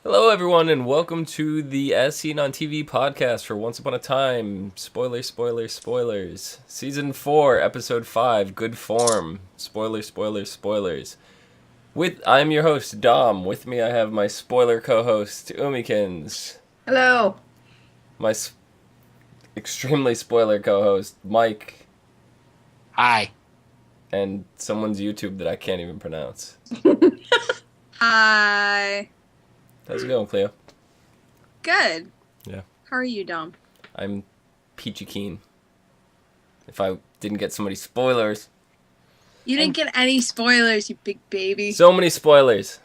Hello, everyone, and welcome to the As Seen on TV podcast for Once Upon a Time. Spoilers. Season 4, Episode 5, Good Form. Spoilers. I'm your host, Dom. With me, I have my spoiler co-host, Umikins. Hello. My extremely spoiler co-host, Mike. Hi. And someone's YouTube that I can't even pronounce. Hi. How's it going, Cleo? Good. Yeah. How are you, Dom? I'm peachy keen. If I didn't get so many spoilers. You didn't get any spoilers, you big baby. So many spoilers.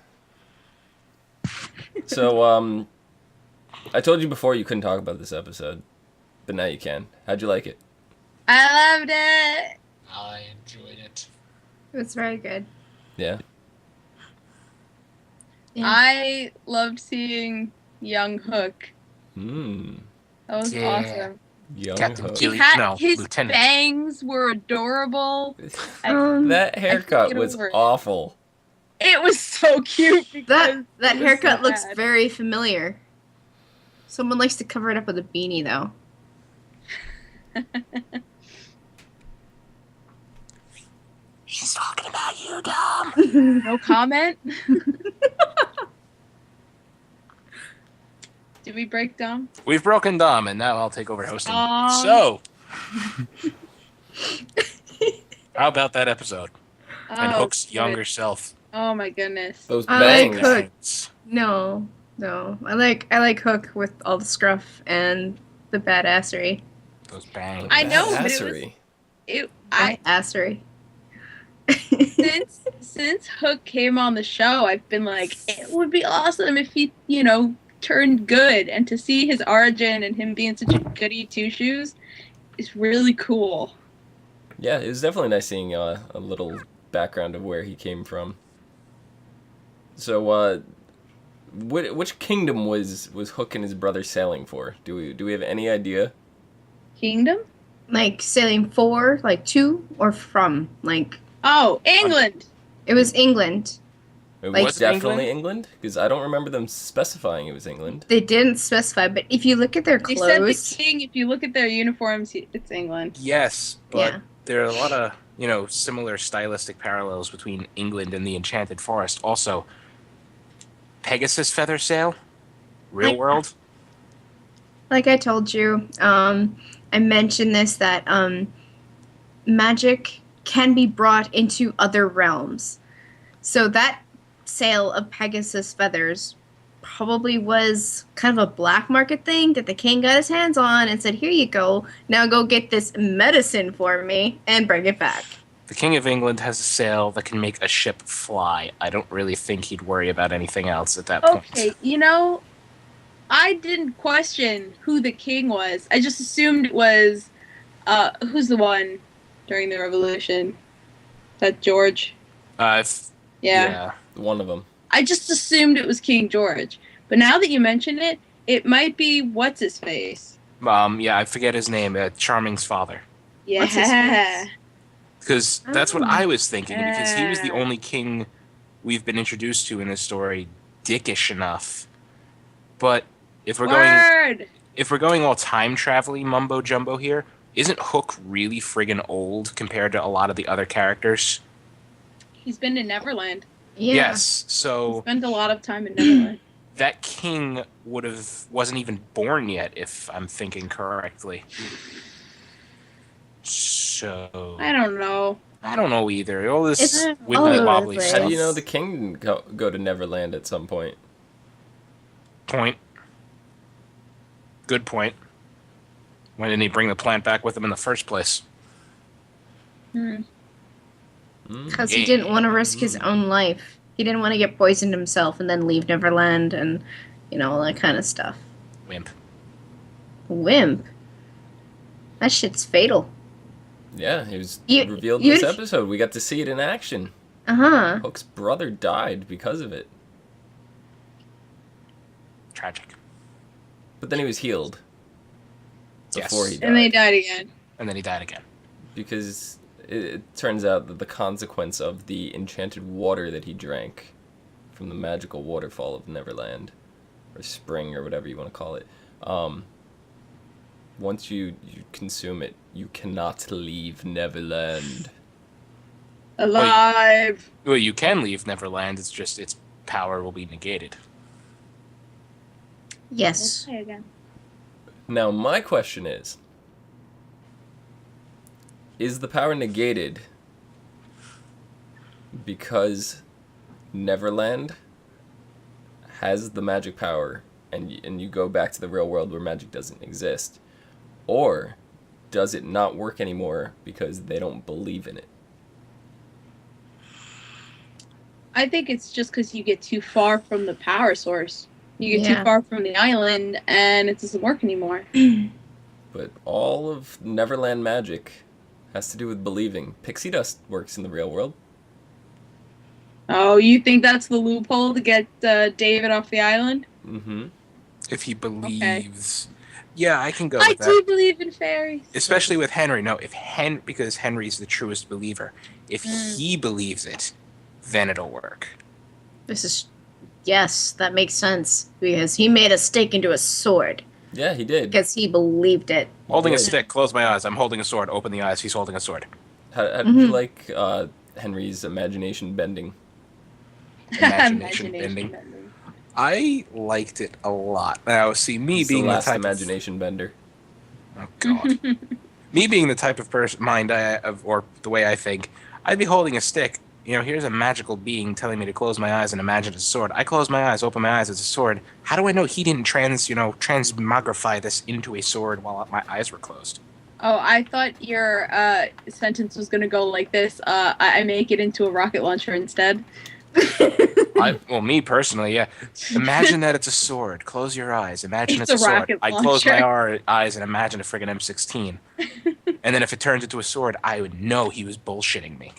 So, I told you before you couldn't talk about this episode, but now you can. How'd you like it? I loved it. I enjoyed it. It was very good. Yeah? I loved seeing young Hook. Hmm. That was awesome. Young Captain Hook. His Lieutenant. bangs were adorable. That haircut was awful. It was so cute. That haircut so looks bad. very familiar. Someone likes to cover it up with a beanie, though. He's talking about you, Dom. No comment? Did we break Dom? We've broken Dom, and now I'll take over hosting. Aw. So, how about that episode? And Oh, Hook's good. younger self. Oh my goodness. Those I bangs. like Hook. Thanks. No. I like Hook with all the scruff and the badassery. Those bangs. I know, but Badassery. Assery. since Hook came on the show, I've been like, it would be awesome if he, turned good, and to see his origin and him being such a goody two shoes is really cool. Yeah, it was definitely nice seeing a little background of where he came from. So, which kingdom was Hook and his brother sailing for? Do we have any idea? Kingdom? Like sailing for, like to, or from, like Oh, England. it was England. It Like- was definitely England? Because I don't remember them specifying it was England. They didn't specify, but if you look at their They said the clothes, king. If you look at their uniforms, it's England. Yes, but Yeah. there are a lot of, similar stylistic parallels between England and the Enchanted Forest. Also, Pegasus feather sail? Real Like- world? like I told you, I mentioned this that magic can be brought into other realms. So that sale of Pegasus feathers probably was kind of a black market thing that the king got his hands on and said, "Here you go. Now go get this medicine for me and bring it back." The King of England has a sail that can make a ship fly. I don't really think he'd worry about anything else at that point. Okay, I didn't question who the king was. I just assumed it was, who's the one during the revolution? That George? Yeah. One of them. I just assumed it was King George. But now that you mention it, it might be what's-his-face. I forget his name. Charming's father. Yeah. What's his face? Because that's what Oh. I was thinking. Because he was the Yeah. only king we've been introduced to in this story, dickish enough. But if we're going all time traveling mumbo jumbo here, isn't Hook really friggin' old compared to a lot of the other characters? He's been to Neverland. Yeah. Yes. He So spent a lot of time in Neverland. that king wasn't even born yet, if I'm thinking correctly. So I don't know. I don't know either. All this It's wibbly all over the wobbly place. How stuff. do you know the king didn't go to Neverland at some point? Point. Good point. Why didn't he bring the plant back with him in the first place? Hmm. Because he didn't want to risk his own life. He didn't want to get poisoned himself and then leave Neverland and, all that kind of stuff. Wimp. Wimp. That shit's fatal. Yeah, it was You- revealed you- this episode. We got to see it in action. Uh-huh. Hook's brother died because of it. Tragic. But then he was healed. Yes. Before he died. And they died again. And then he died again. Because it turns out that the consequence of the enchanted water that he drank from the magical waterfall of Neverland or spring or whatever you want to call it. Once you consume it, you cannot leave Neverland. Alive. Well, you can leave Neverland. It's just its power will be negated. Yes. Okay, again. Now, my question is the power negated because Neverland has the magic power and you go back to the real world where magic doesn't exist? Or does it not work anymore because they don't believe in it? I think it's just because you get too far from the power source. You get Yeah. too far from the island, and it doesn't work anymore. But all of Neverland magic has to do with believing. Pixie dust works in the real world. Oh, you think that's the loophole to get David off the island? Mm-hmm. If he believes, yeah, I can go I with that. do believe in fairies. Especially with Henry. No, because Henry's the truest believer. If he believes it, then it'll work. Yes, that makes sense. Because he made a stake into a sword. Yeah, he did. Because he believed it. Holding a did. stick, close my eyes. I'm holding a sword. Open the eyes. He's holding a sword. How did you like Henry's imagination bending? Imagination bending. I liked it a lot. Now, see, me He's being the the last type imagination bender. of... Oh, God. Me being the type of mind or the way I think, I'd be holding a stick. You know, here's a magical being telling me to close my eyes and imagine a sword. I close my eyes, open my eyes, it's a sword. How do I know he didn't transmogrify this into a sword while my eyes were closed? Oh, I thought your sentence was going to go like this. I make it into a rocket launcher instead. Well, me personally, yeah. Imagine that it's a sword. Close your eyes. Imagine it's a It's a sword. rocket I close my launcher. eyes and imagine a friggin' M16. And then if it turns into a sword, I would know he was bullshitting me.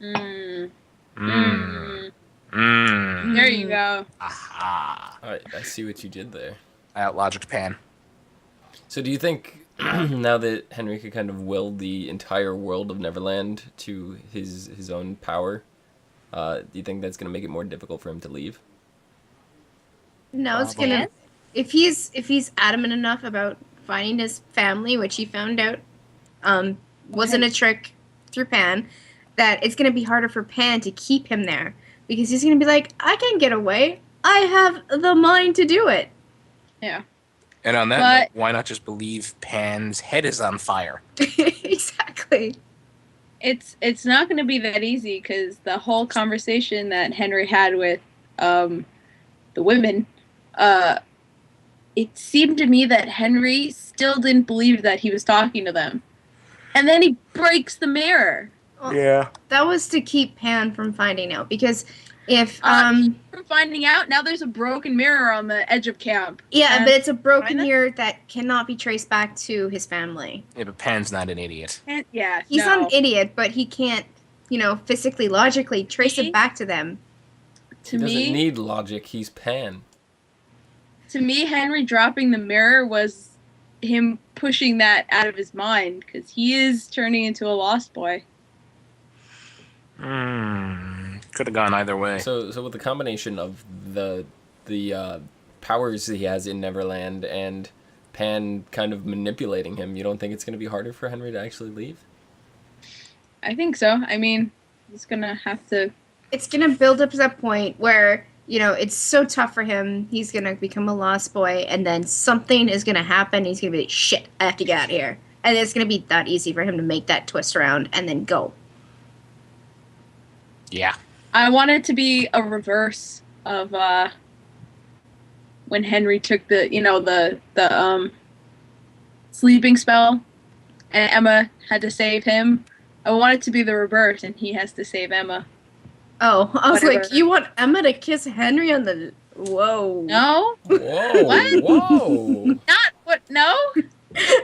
There you go. Aha. I see what you did there. I outlogicked Pan. So do you think now that Henry could kind of will the entire world of Neverland to his own power, do you think that's going to make it more difficult for him to leave? No, it's gonna. If he's adamant enough about finding his family, which he found out wasn't a trick through Pan, that it's gonna be harder for Pan to keep him there because he's gonna be like, I can get away. I have the mind to do it. Yeah. And on that note, why not just believe Pan's head is on fire? Exactly. It's not going to be that easy because the whole conversation that Henry had with the women, it seemed to me that Henry still didn't believe that he was talking to them. And then he breaks the mirror. Yeah. That was to keep Pan from finding out because if From finding out, now there's a broken mirror on the edge of camp. yeah, And but it's a broken China? mirror that cannot be traced back to his family. Yeah, but Pan's not an idiot. Yeah, He's no. not an idiot, but he can't, physically, logically trace it back to them. He doesn't need logic. He's Pan. To me, Henry dropping the mirror was him pushing that out of his mind because he is turning into a lost boy. Could have gone either way. So with the combination of the powers he has in Neverland and Pan kind of manipulating him, you don't think it's going to be harder for Henry to actually leave? I think so. I mean, he's going to have to... It's going to build up to that point where, it's so tough for him. He's going to become a lost boy, and then something is going to happen. He's going to be like, shit, I have to get out of here. And it's going to be that easy for him to make that twist around and then go. Yeah. I want it to be a reverse of when Henry took the sleeping spell and Emma had to save him. I want it to be the reverse and he has to save Emma. Oh, I was Whatever. like, you want Emma to kiss Henry on the... Whoa. No? Whoa! What? Whoa! Not what? No?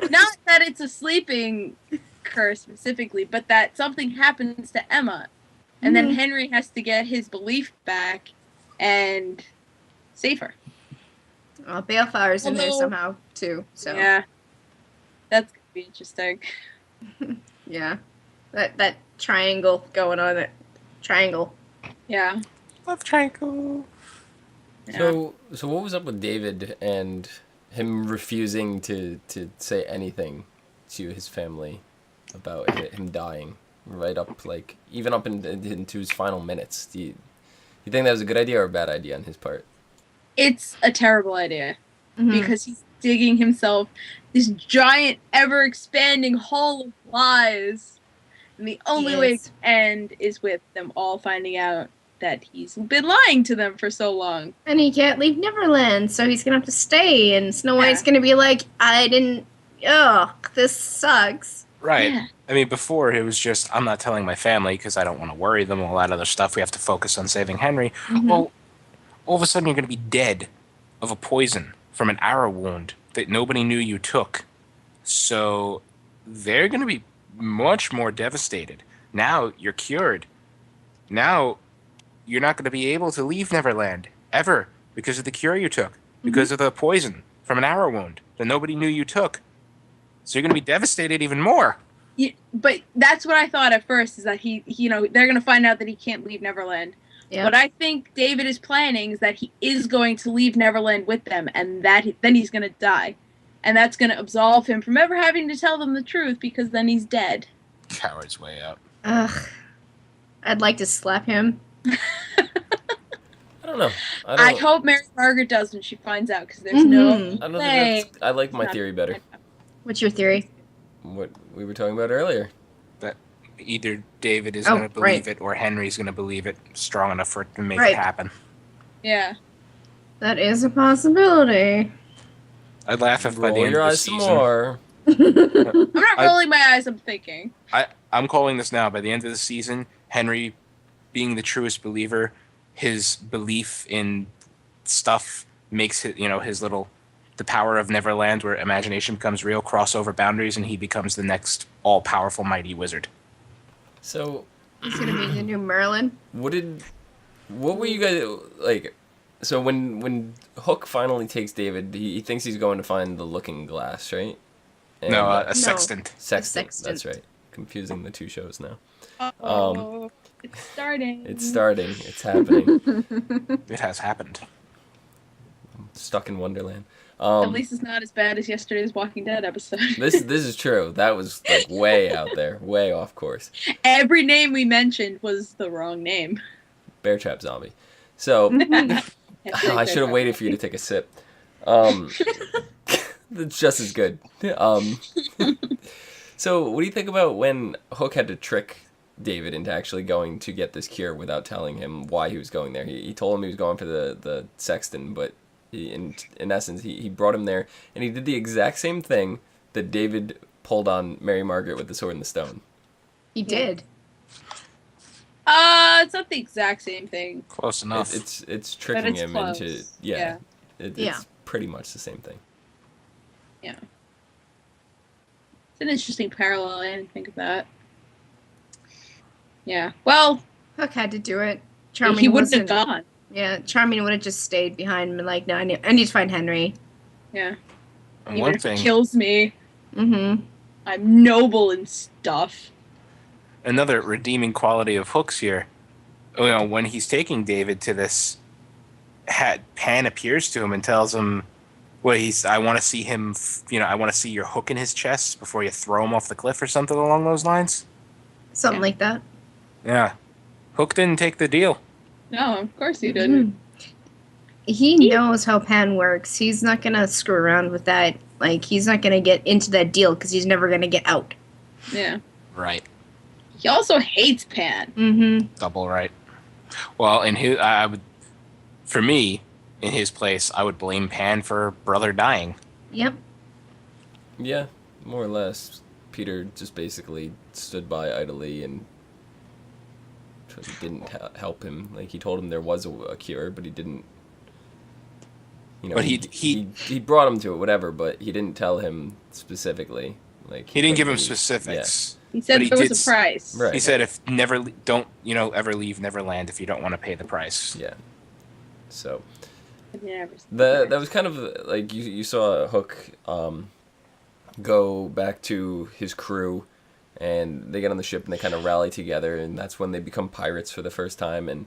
Not that it's a sleeping curse specifically, but that something happens to Emma. And then Henry has to get his belief back and save her. Well, Baleflower's in there Although- somehow, too. So Yeah. That's going to be interesting. yeah. That triangle going on there. Triangle. Yeah. Love triangle. Yeah. So what was up with David and him refusing to say anything to his family about him dying, right up, like, even up into his final minutes? Do you think that was a good idea or a bad idea on his part? It's a terrible idea Mhm. because he's digging himself this giant, ever-expanding hole of lies. And the only way to end is with them all finding out that he's been lying to them for so long. And he can't leave Neverland, so he's gonna have to stay, and Snow White's gonna be like, I didn't... Ugh, this sucks. Right. Yeah. I mean, before it was just, I'm not telling my family because I don't want to worry them, all that other stuff. We have to focus on saving Henry. Mhm. Well, all of a sudden you're going to be dead of a poison from an arrow wound that nobody knew you took. So they're going to be much more devastated. Now you're cured. Now you're not going to be able to leave Neverland ever because of the cure you took, because of the poison from an arrow wound that nobody knew you took. So you're going to be devastated even more. Yeah, but that's what I thought at first, is that he they're going to find out that he can't leave Neverland. Yeah. What I think David is planning is that he is going to leave Neverland with them, and then he's going to die. And that's going to absolve him from ever having to tell them the truth, because then he's dead. Coward's way out. Ugh. I'd like to slap him. I don't know. I hope Mary Margaret does when she finds out, because there's no I don't way. think I like my theory better. What's your theory? What we were talking about earlier. That either David is going to believe it or Henry's going to believe it strong enough for it to make it happen. Yeah. That is a possibility. I'd laugh if by the Roll end your of the eyes some season. more. I'm not rolling my eyes, I'm thinking. I'm calling this now. By the end of the season, Henry, being the truest believer, his belief in stuff makes it, his little, the power of Neverland, where imagination becomes real, crossover boundaries, and he becomes the next all-powerful mighty wizard. So He's gonna be the new Merlin. what were you guys like? So when Hook finally takes David, he thinks he's going to find the Looking Glass, right? And, No, a sextant. Sextant. sextant. That's right. Confusing the two shows now. Oh, it's starting. It's starting. It's happening. It has happened. Stuck in Wonderland. At least it's not as bad as yesterday's Walking Dead episode. This is true. That was like way out there, way off course. Every name we mentioned was the wrong name. Bear Trap Zombie. So I should have waited for you to take a sip. It's just as good. So what do you think about when Hook had to trick David into actually going to get this cure without telling him why he was going there? He told him he was going for the sexton, but in essence he brought him there, and he did the exact same thing that David pulled on Mary Margaret with the sword and the stone. He did. It's not the exact same thing. Close enough. It's tricking him close. into Yeah. It's pretty much the same thing. Yeah. It's an interesting parallel. I didn't think of that. Yeah. Well, Hook had to do it. he wouldn't have gone. Yeah, Charming would have just stayed behind and been like, no, I need to find Henry. Yeah. And Even one if thing, it kills me, Mm-hmm. I'm noble and stuff. another redeeming quality of Hook's here, when he's taking David to this, Pan appears to him and tells him, I want to see him, I want to see your hook in his chest before you throw him off the cliff or something along those lines. Something like that. Yeah. Hook didn't take the deal. No, of course he didn't. He knows how Pan works. He's not going to screw around with that. Like, he's not going to get into that deal because he's never going to get out. Yeah. Right. He also hates Pan. Mm-hmm. Double right. Well, in his place, I would blame Pan for brother dying. Yep. Yeah, more or less. Peter just basically stood by idly and didn't help him. Like, he told him there was a cure, but he didn't. But he brought him to it, whatever. But he didn't tell him specifically. Like, he didn't give him specifics. He said But there was a price. Right. He said, don't ever leave Neverland if you don't want to pay the price. Yeah. So Yeah, that was kind of like you saw Hook go back to his crew, and they get on the ship and they kind of rally together, and that's when they become pirates for the first time. And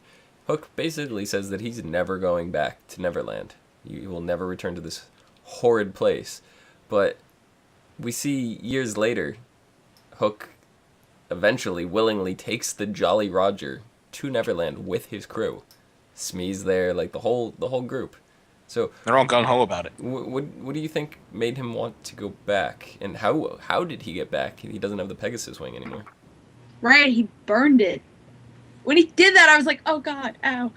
Hook basically says that he's never going back to Neverland. He will never return to this horrid place. But we see years later, Hook eventually willingly takes the Jolly Roger to Neverland with his crew. Smee's there, like the whole group. So they're all gung ho about it. What do you think made him want to go back, and how did he get back? He doesn't have the Pegasus wing anymore. Right, he burned it. When he did that, I was like, "Oh God, ow!"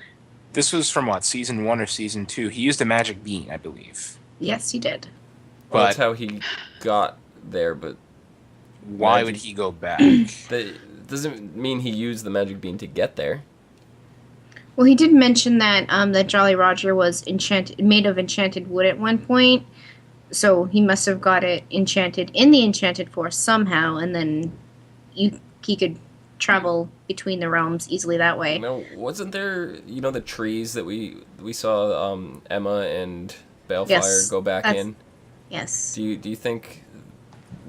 This was from what, season 1 or season 2? He used a magic bean, I believe. Yes, he did. Well, that's how he got there, but why would he go back? That doesn't mean he used the magic bean to get there. Well, he did mention that that Jolly Roger was made of enchanted wood at one point, so he must have got it enchanted in the Enchanted Forest somehow, and then he could travel between the realms easily that way. Now, wasn't there, the trees that we saw Emma and Balefire go back in? Yes. Do you think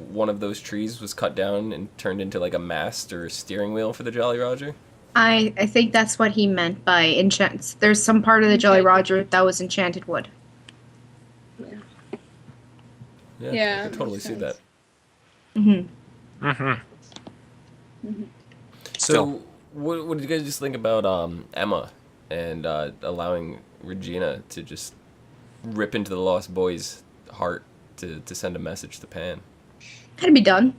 one of those trees was cut down and turned into like a mast or a steering wheel for the Jolly Roger? I think that's what he meant by enchant. There's some part of the Jolly Roger that was enchanted wood. Yeah, I can totally see that. So, what did you guys just think about Emma and allowing Regina to just rip into the Lost Boy's heart to send a message to Pan? Had to be done.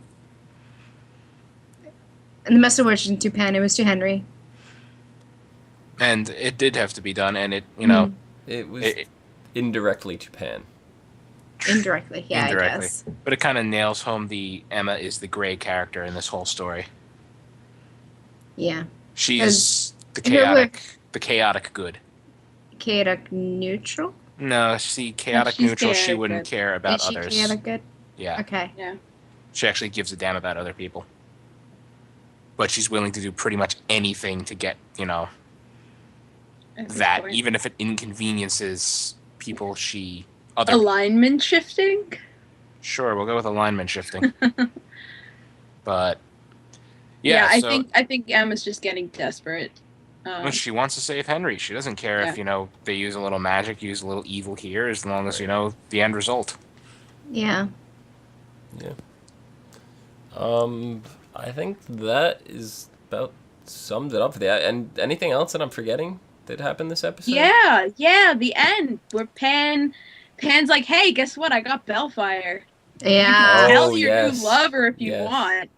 And the message wasn't to Pan, it was to Henry. And it did have to be done, and it was indirectly to Pan. Indirectly, yeah, indirectly. I guess. But it kind of nails home the Emma is the gray character in this whole story. Yeah. She is the chaotic good. Chaotic neutral? No, chaotic neutral, she wouldn't care about Is she others. Chaotic good? Yeah. Okay. Yeah. She actually gives a damn about other people. But she's willing to do pretty much anything to get, that, even if it inconveniences people alignment shifting? Sure, we'll go with alignment shifting. But I think Emma's just getting desperate. She wants to save Henry. She doesn't care if they use a little magic, use a little evil here, as long as the end result. Yeah. Yeah. I think that is about summed it up for that. And anything else that I'm forgetting that happened this episode? Yeah, the end where Pan's like, "Hey, guess what? I got Balefire. Yeah. You can tell your new lover if you want."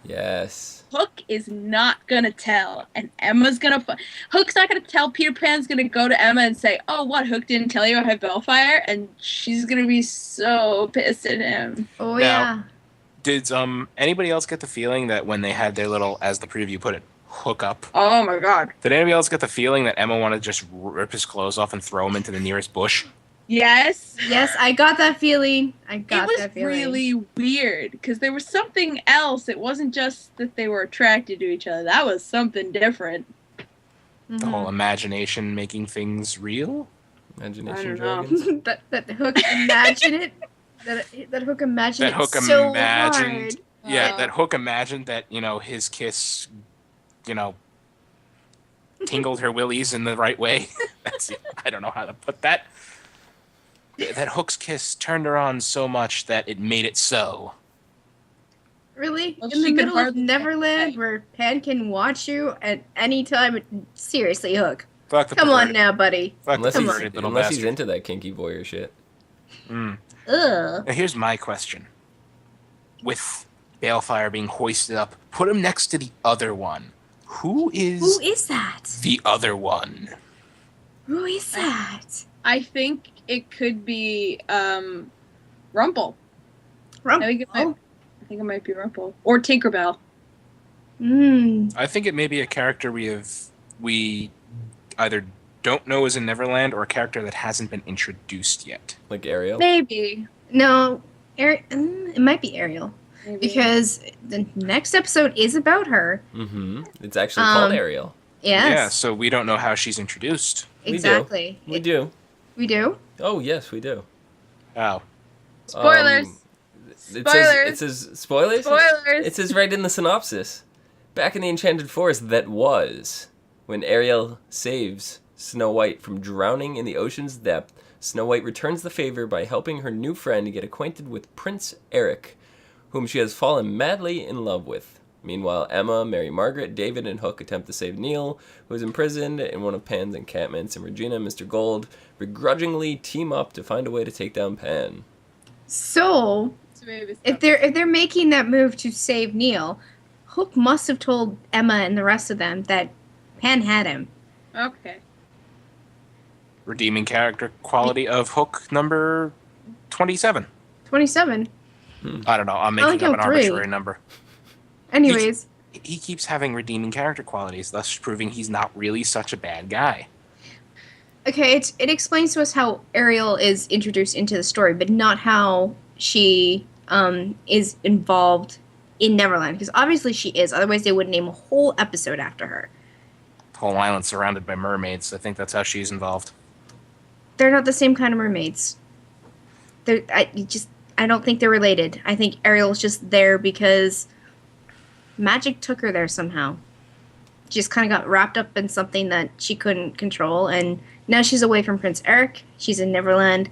Yes. Hook is not gonna tell, and Emma's gonna. Hook's not gonna tell. Peter Pan's gonna go to Emma and say, "Oh, what? Hook didn't tell you I have Balefire," and she's gonna be so pissed at him. Oh yeah. Did anybody else get the feeling that when they had their little, as the preview put it, hook up? Oh my God. Did anybody else get the feeling that Emma wanted to just rip his clothes off and throw him into the nearest bush? Yes. Yes, I got that feeling. It was really weird because there was something else. It wasn't just that they were attracted to each other. That was something different. The whole imagination making things real? Imagination dragons? that Hook imagined it. That Hook imagined That Hook it so imagined. hard. Yeah, that Hook imagined that, his kiss, tingled her willies in the right way. I don't know how to put that. That Hook's kiss turned her on so much that it made it so. Really? Well, in the middle of Neverland, where Pan can watch you at any time? Seriously, Hook. Come on now, buddy. Unless he's into that kinky voyeur shit. Ugh. Now here's my question. With Balefire being hoisted up, put him next to the other one. Who is that? The other one. Who is that? I think it could be Rumple. Rumple? I think it might be Rumple. Or Tinkerbell. I think it may be a character we either don't know is in Neverland or a character that hasn't been introduced yet. Like Ariel? Maybe. No, it might be Ariel. Maybe. Because the next episode is about her. Mm-hmm. It's actually called Ariel. Yes. Yeah, so we don't know how she's introduced. Exactly. We do. We do? Oh, yes, we do. Oh. Spoilers. It says spoilers? Spoilers. It says right in the synopsis. Back in the Enchanted Forest that was. When Ariel saves Snow White from drowning in the ocean's depth, Snow White returns the favor by helping her new friend get acquainted with Prince Eric, whom she has fallen madly in love with. Meanwhile, Emma, Mary Margaret, David, and Hook attempt to save Neil, who is imprisoned, and one of Pan's encampments, and Regina and Mr. Gold begrudgingly team up to find a way to take down Pan. So, if they're making that move to save Neil, Hook must have told Emma and the rest of them that Pan had him. Okay. Redeeming character quality of Hook number 27. 27. I don't know. I'm making up an arbitrary number. Anyways. He keeps having redeeming character qualities, thus proving he's not really such a bad guy. Okay, it explains to us how Ariel is introduced into the story, but not how she is involved in Neverland. Because obviously she is. Otherwise, they would name a whole episode after her. The whole island surrounded by mermaids. I think that's how she's involved. They're not the same kind of mermaids. I don't think they're related. I think Ariel's just there because magic took her there somehow. She just kind of got wrapped up in something that she couldn't control, and now she's away from Prince Eric. She's in Neverland.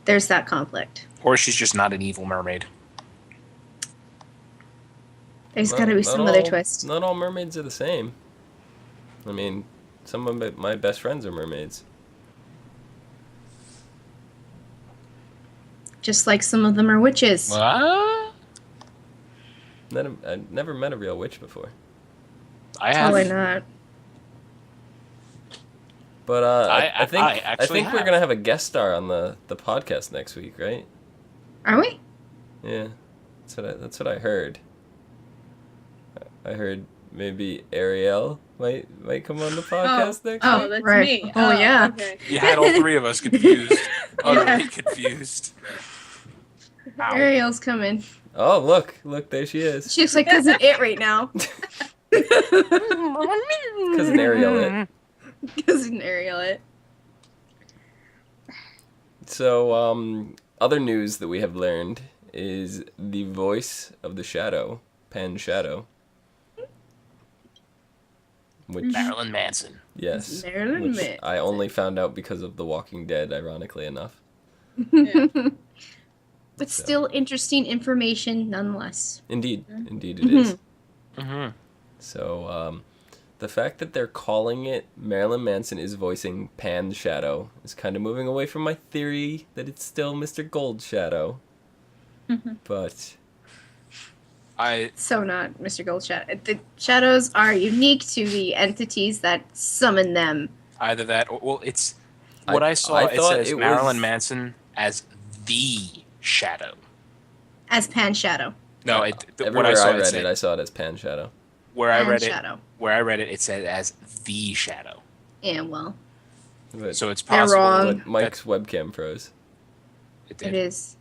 There's that conflict. Or she's just not an evil mermaid. There's got to be some other twist. Not all mermaids are the same. I mean, some of my best friends are mermaids. Just like some of them are witches. What? I've never met a real witch before. I have. Probably not. But I think we're have. gonna have a guest star on the podcast next week, right? Are we? Yeah, that's what I heard. I heard maybe Ariel might come on the podcast next week. Oh, that's right. me. Oh, yeah. Okay. You had all three of us confused. Utterly confused. Ow. Ariel's coming. Oh, look, there she is. She looks like Cousin It right now. Cousin Ariel it. Cousin Ariel It. So, other news that we have learned is the voice of the Shadow, Pan Shadow. Which, Marilyn Manson. yes, Marilyn which Manson. I only found out because of The Walking Dead, ironically enough. Yeah. But still interesting information nonetheless. Indeed it is. Mm-hmm. So, the fact that they're calling it Marilyn Manson is voicing Pan Shadow is kind of moving away from my theory that it's still Mr. Gold Shadow. But So not Mr. Gold Shadow. The shadows are unique to the entities that summon them. Either that, or, well, it's what I saw. It thought says it Marilyn was- Manson as the Shadow. As Pan Shadow. No, everywhere what I saw, read said, it, I saw it as Pan Shadow. where I Pan read Shadow. it said as the Shadow. Yeah, well, But, So it's They're possible. wrong. but Mike's webcam froze. It did. it is.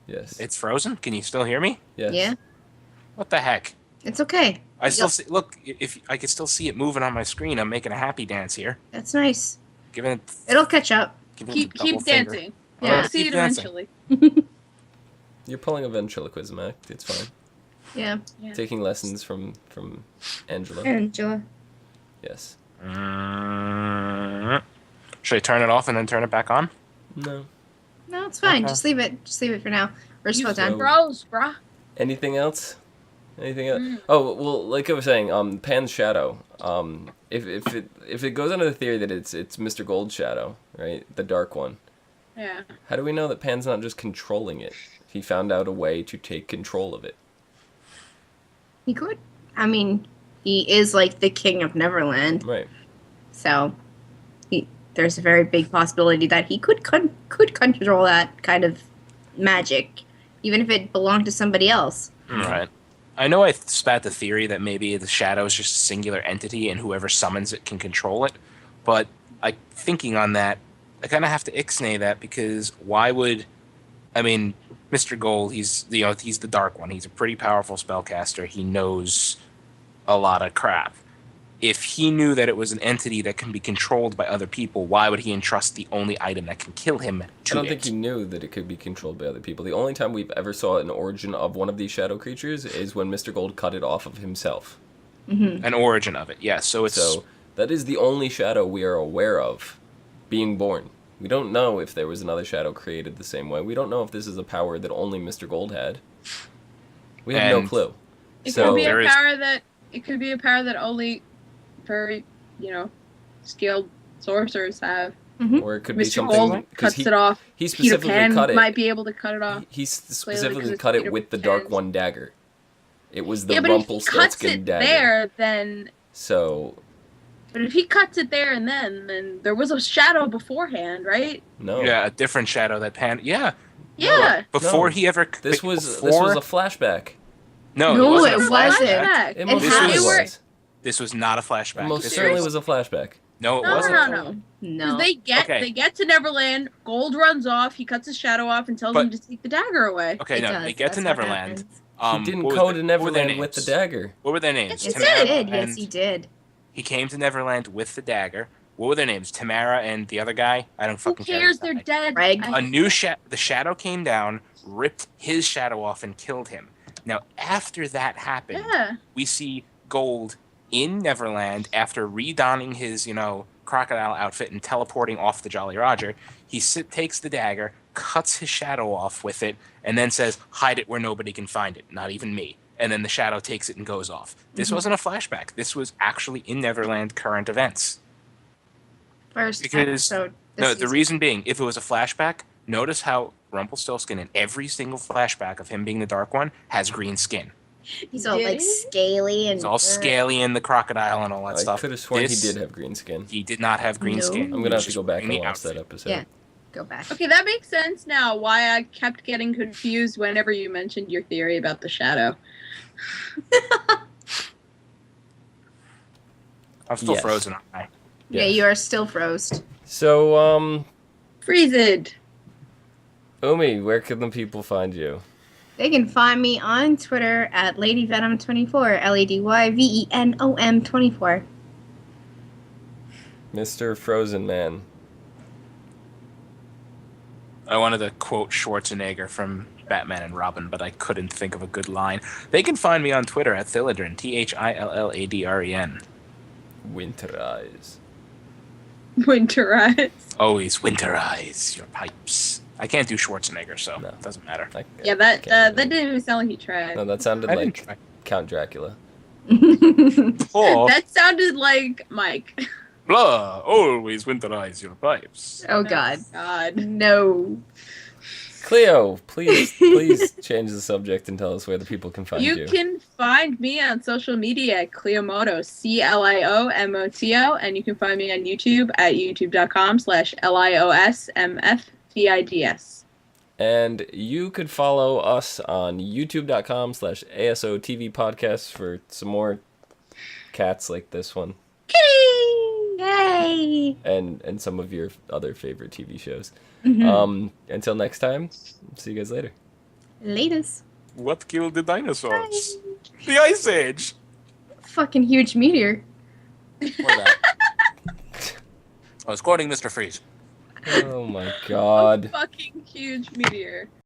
Yes. It's frozen. Can you still hear me? Yes. Yeah, What the heck? it's okay. I still see. Look, if I could still see it moving on my screen, I'm making a happy dance here. That's nice. Giving it. It'll catch up. Giving Keep it the double finger. dancing. Yeah. We'll see Keep it dancing. eventually. You're pulling a ventriloquism act. It's fine. Yeah. Yeah. Taking lessons from Angela. Angela. Yes. Should I turn it off and then turn it back on? No. No, it's fine. Okay. Just leave it. Just leave it for now. We're just You about done. froze, bruh. Anything else? Anything else? Oh well, like I was saying, Pan's Shadow. If it goes under the theory that it's Mr. Gold's shadow, right, the dark one. Yeah. How do we know that Pan's not just controlling it? He found out a way to take control of it. He could. I mean, he is like the king of Neverland, Right. so there's a very big possibility that he could control that kind of magic, even if it belonged to somebody else. Right. I know I spat the theory that maybe the shadow is just a singular entity and whoever summons it can control it, but thinking on that, I kind of have to ixnay that because why would, I mean, Mr. Gold, he's the dark one. He's a pretty powerful spellcaster. He knows a lot of crap. If he knew that it was an entity that can be controlled by other people, why would he entrust the only item that can kill him to I don't it? think he knew that it could be controlled by other people. The only time we've ever saw an origin of one of these shadow creatures is when Mr. Gold cut it off of himself. An origin of it, yes. So it's So That is the only shadow we are aware of being born. We don't know if there was another shadow created the same way. We don't know if this is a power that only Mr. Gold had. We have no clue. It could be a power that only very, skilled sorcerers have. Mm-hmm. Or it could be Mr. something Gold cuts it off. He specifically Peter Pan cut it. might be able to cut it off. He specifically cut it with the Dark One dagger. It was the but if he cuts Rumpelstiltskin it dagger. there, then. So. But if he cuts it there and then there was a shadow beforehand, right? No. Yeah, a different shadow that Pan. Yeah. Yeah. Before he ever. This was a flashback. No, it wasn't. It most certainly was. This was not a flashback. It most certainly was a flashback. No, it wasn't. No. They get to Neverland. Gold runs off. He cuts his shadow off and tells him to take the dagger away. Okay, they get to Neverland. He didn't go to Neverland with the dagger. What were their names? Yes, he did. Yes, he did. He came to Neverland with the dagger. What were their names? Tamara and the other guy? I don't fucking care. Who cares? They're dead. Greg. The shadow came down, ripped his shadow off, and killed him. Now, after that happened, we see Gold in Neverland after redonning his, crocodile outfit and teleporting off the Jolly Roger. He takes the dagger, cuts his shadow off with it, and then says, "Hide it where nobody can find it, not even me." And then the shadow takes it and goes off. This wasn't a flashback. This was actually in Neverland current events. First episode. No, the reason being, if it was a flashback, notice how Rumpelstiltskin in every single flashback of him being the Dark One has green skin. He's all scaly and. He's all scaly and the crocodile and all that stuff. I could have sworn he did have green skin. He did not have green skin. I'm gonna have to go back and watch that episode. Yeah, go back. Okay, that makes sense now. Why I kept getting confused whenever you mentioned your theory about the shadow. I'm still frozen, aren't I? Yeah, you are still frozen. So, Freezed. Umi, where can the people find you? They can find me on Twitter at LadyVenom24, LadyVenom24. Mr. Frozen Man. I wanted to quote Schwarzenegger from Batman and Robin, but I couldn't think of a good line. They can find me on Twitter at Thilladren, Thilladren. Winter Eyes. Winter Eyes. Always winterize your pipes. I can't do Schwarzenegger, so it doesn't matter. That didn't even sound like he tried. No, that sounded like Count Dracula. That sounded like Mike. Blah, always winterize your pipes. Oh, God. God. No. Cleo, please change the subject and tell us where the people can find you. You can find me on social media at Cleomoto, CLIOMOTO, and you can find me on YouTube at youtube.com/LIOSMFVIDS. And you could follow us on youtube.com/ASOTV podcasts for some more cats like this one. Kitty! Yay! And some of your other favorite TV shows. Mm-hmm. Until next time, see you guys later. Latest. What killed the dinosaurs? The Ice Age! Fucking huge meteor. Or that. I was quoting Mr. Freeze. Oh my god. A fucking huge meteor.